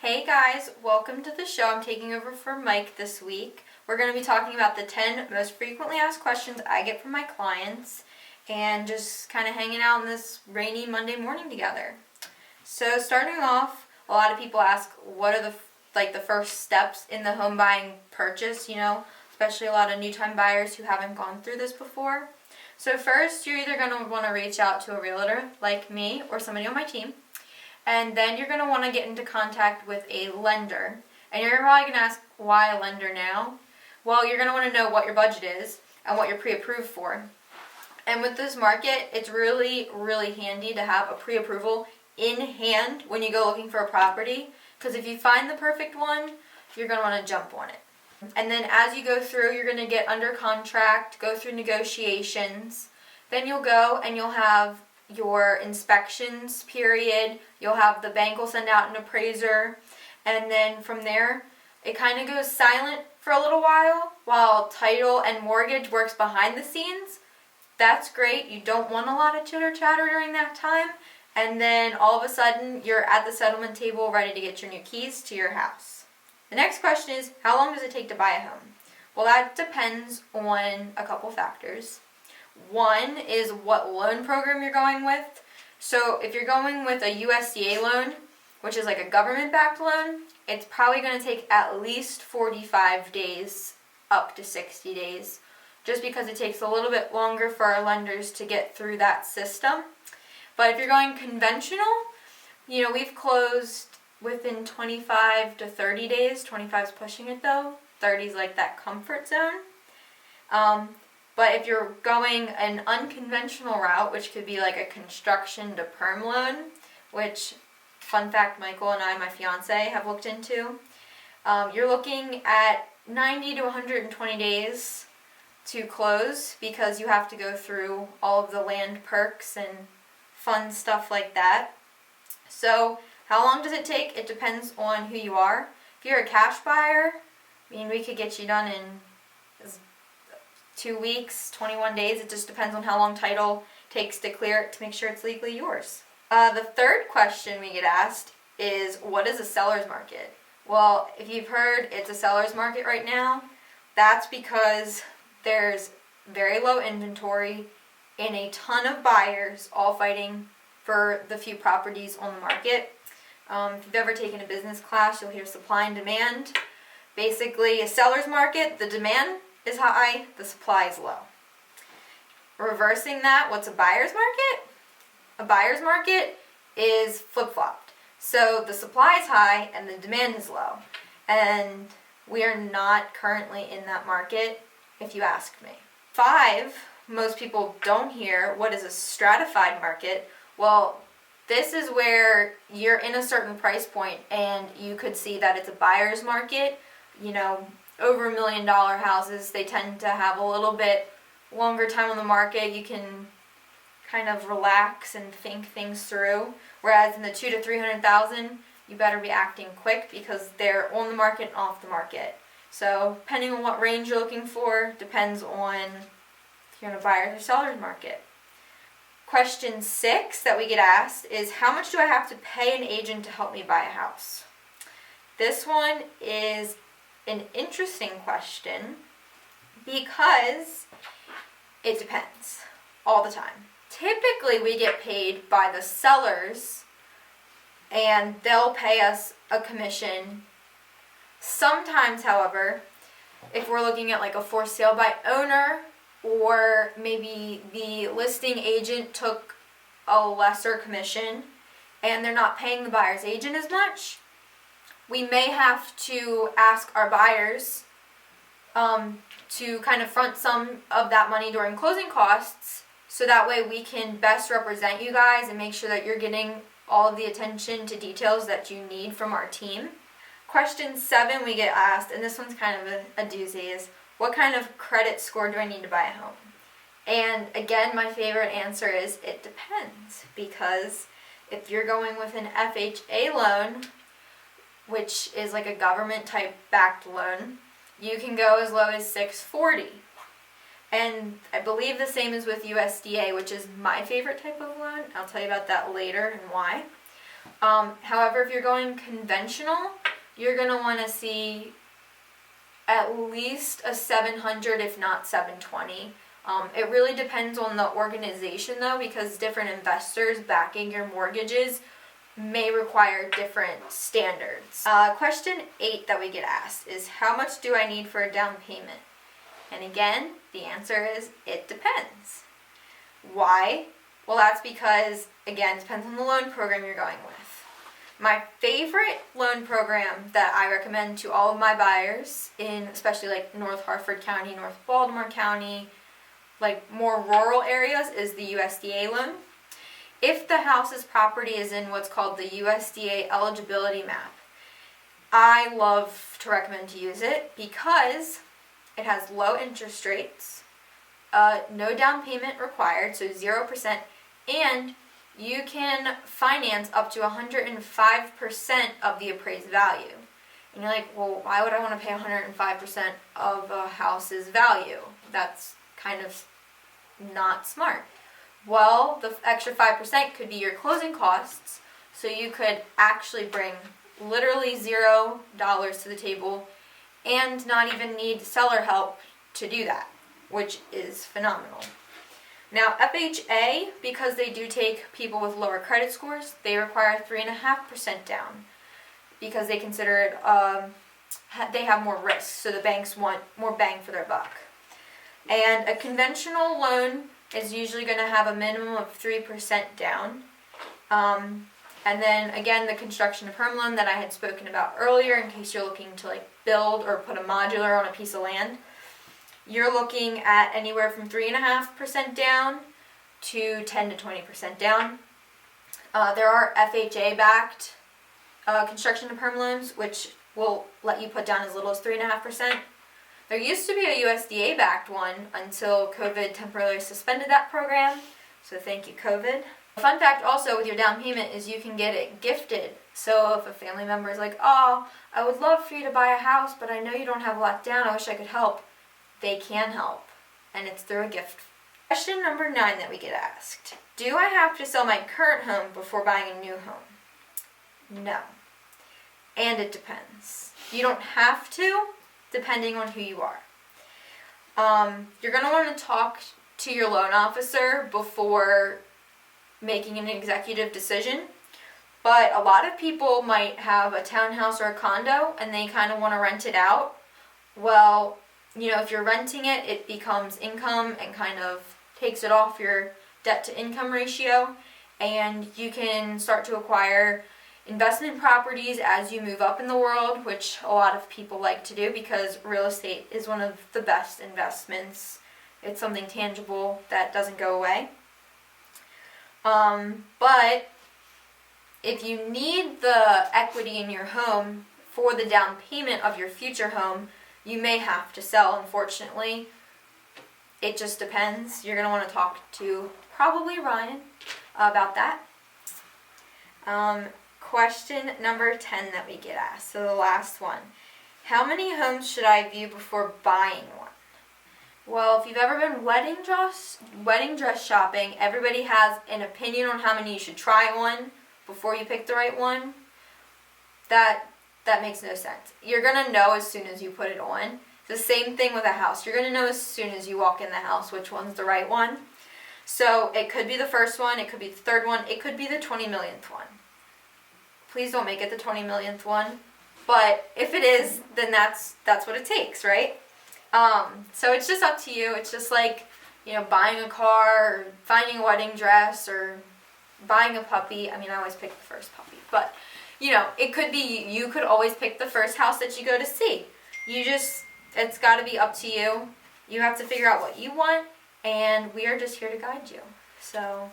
Hey guys, welcome to the show. I'm taking over for Mike this week. We're going to be talking about the 10 most frequently asked questions I get from my clients and just kind of hanging out on this rainy Monday morning together. So starting off, a lot of people ask what are the first steps in the home buying purchase, especially a lot of new-time buyers who haven't gone through this before. So first, you're either going to want to reach out to a realtor like me or somebody on my team. And then you're going to want to get into contact with a lender. And you're probably going to ask, why a lender now? Well, you're going to want to know what your budget is and what you're pre-approved for. And with this market, it's really, really handy to have a pre-approval in hand when you go looking for a property. Because if you find the perfect one, you're going to want to jump on it. And then as you go through, you're going to get under contract, go through negotiations. Then you'll go and you'll have your inspections period. You'll have the bank will send out an appraiser, and then from there it kind of goes silent for a little while title and mortgage works behind the scenes. That's great. You don't want a lot of chitter chatter during that time, and then all of a sudden you're at the settlement table ready to get your new keys to your house. The next question is, how long does it take to buy a home? Well, that depends on a couple factors. One is what loan program you're going with. So if you're going with a USDA loan, which is like a government-backed loan, it's probably going to take at least 45 days up to 60 days, just because it takes a little bit longer for our lenders to get through that system. But if you're going conventional, we've closed within 25 to 30 days. 25 is pushing it though. 30 is like that comfort zone. But if you're going an unconventional route, which could be like a construction to perm loan, which, fun fact, Michael and I, my fiance, have looked into, you're looking at 90 to 120 days to close because you have to go through all of the land perks and fun stuff like that. So how long does it take? It depends on who you are. If you're a cash buyer, we could get you done in 2 weeks, 21 days. It just depends on how long title takes to clear it to make sure it's legally yours. The third question we get asked is, what is a seller's market? Well, if you've heard it's a seller's market right now, that's because there's very low inventory and a ton of buyers all fighting for the few properties on the market. If you've ever taken a business class, you'll hear supply and demand. Basically, a seller's market, the demand is high, the supply is low. Reversing that, what's a buyer's market? A buyer's market is flip-flopped. So the supply is high and the demand is low. And we are not currently in that market, if you ask me. 5, most people don't hear, what is a stratified market? Well, this is where you're in a certain price point and you could see that it's a buyer's market. Over $1 million houses, they tend to have a little bit longer time on the market. You can kind of relax and think things through. Whereas in the $200,000 to $300,000, you better be acting quick because they're on the market and off the market. So depending on what range you're looking for, depends on if you're in a buyer's or seller's market. Question 6 that we get asked is, how much do I have to pay an agent to help me buy a house? This one is an interesting question because it depends all the time. Typically we get paid by the sellers and they'll pay us a commission. Sometimes, however, if we're looking at like a for sale by owner, or maybe the listing agent took a lesser commission and they're not paying the buyer's agent as much, we may have to ask our buyers to kind of front some of that money during closing costs, so that way we can best represent you guys and make sure that you're getting all of the attention to details that you need from our team. Question 7 we get asked, and this one's kind of a doozy, is what kind of credit score do I need to buy a home? And again, my favorite answer is it depends, because if you're going with an FHA loan, which is like a government type backed loan, you can go as low as 640. And I believe the same is with USDA, which is my favorite type of loan. I'll tell you about that later and why. However, if you're going conventional, you're going to want to see at least a 700, if not 720. It really depends on the organization though, because different investors backing your mortgages may require different standards. Question 8 that we get asked is, how much do I need for a down payment? And again, the answer is, it depends. Why? Well, that's because, again, it depends on the loan program you're going with. My favorite loan program that I recommend to all of my buyers in especially like North Harford County, North Baltimore County, like more rural areas, is the USDA loan. If the house's property is in what's called the USDA eligibility map, I love to recommend to use it because it has low interest rates, no down payment required, so 0%, and you can finance up to 105% of the appraised value. And you're like, well, why would I want to pay 105% of a house's value? That's kind of not smart. Well, the extra 5% could be your closing costs, so you could actually bring literally $0 to the table and not even need seller help to do that, which is phenomenal. Now, FHA, because they do take people with lower credit scores, they require 3.5% down because they consider it, they have more risk, so the banks want more bang for their buck. And a conventional loan is usually going to have a minimum of 3% down. And then again, the construction of home loan that I had spoken about earlier, in case you're looking to like build or put a modular on a piece of land, you're looking at anywhere from 3.5% down to 10 to 20% down. There are FHA-backed construction of home loans, which will let you put down as little as 3.5%. There used to be a USDA-backed one until COVID temporarily suspended that program, so thank you, COVID. A fun fact also with your down payment is you can get it gifted. So if a family member is like, oh, I would love for you to buy a house, but I know you don't have a lot down, I wish I could help, they can help, and it's through a gift. Question number 9 that we get asked. Do I have to sell my current home before buying a new home? No. And it depends. You don't have to, depending on who you are. You're going to want to talk to your loan officer before making an executive decision. But a lot of people might have a townhouse or a condo and they kind of want to rent it out. Well, you know, if you're renting it, it becomes income and kind of takes it off your debt to income ratio, and you can start to acquire investment properties as you move up in the world, which a lot of people like to do because real estate is one of the best investments. It's something tangible that doesn't go away. But if you need the equity in your home for the down payment of your future home, you may have to sell, unfortunately. It just depends. You're going to want to talk to probably Ryan about that. Question number 10 that we get asked, so the last one. How many homes should I view before buying one? Well, if you've ever been wedding dress shopping, everybody has an opinion on how many you should try on before you pick the right one. That makes no sense. You're going to know as soon as you put it on. It's the same thing with a house. You're going to know as soon as you walk in the house which one's the right one. So it could be the first one, it could be the third one, it could be the 20 millionth one. Please don't make it the 20 millionth one. But if it is, then that's what it takes, right? So it's just up to you. It's just like, you know, buying a car or finding a wedding dress or buying a puppy. I mean, I always pick the first puppy. But, you know, it could be, you could always pick the first house that you go to see. It's got to be up to you. You have to figure out what you want, and we are just here to guide you. So,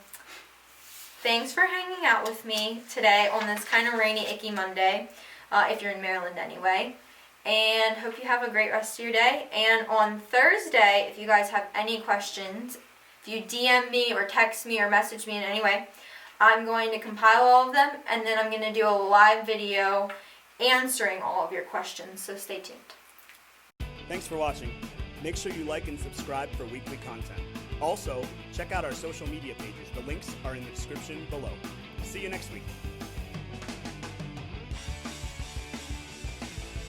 thanks for hanging out with me today on this kind of rainy, icky Monday, if you're in Maryland anyway. And hope you have a great rest of your day. And on Thursday, if you guys have any questions, if you DM me or text me or message me in any way, I'm going to compile all of them, and then I'm going to do a live video answering all of your questions, so stay tuned. Thanks for watching. Make sure you like and subscribe for weekly content. Also, check out our social media pages. The links are in the description below. See you next week.